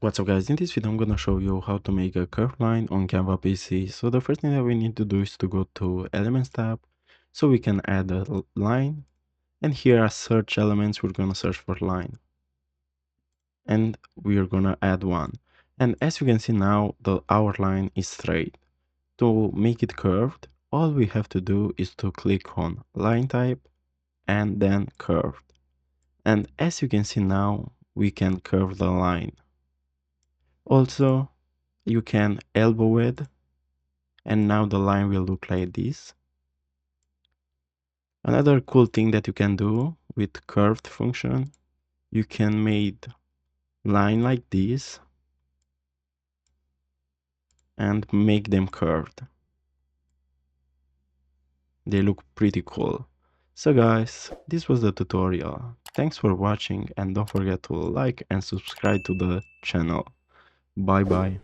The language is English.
What's up guys, in this video I'm gonna show you how to make a curved line on Canva PC. So the first thing that we need to do is to go to Elements tab so we can add a line, and here are search elements. We're gonna search for line and we're gonna add one, and as you can see now our line is straight. To make it curved, all we have to do is to click on line type and then curved, and as you can see now we can curve the line. Also, you can elbow it, and now the line will look like this. Another cool thing that you can do with curved function, you can make line like this and make them curved. They look pretty cool. So guys, this was the tutorial. Thanks for watching and don't forget to like and subscribe to the channel. Bye bye.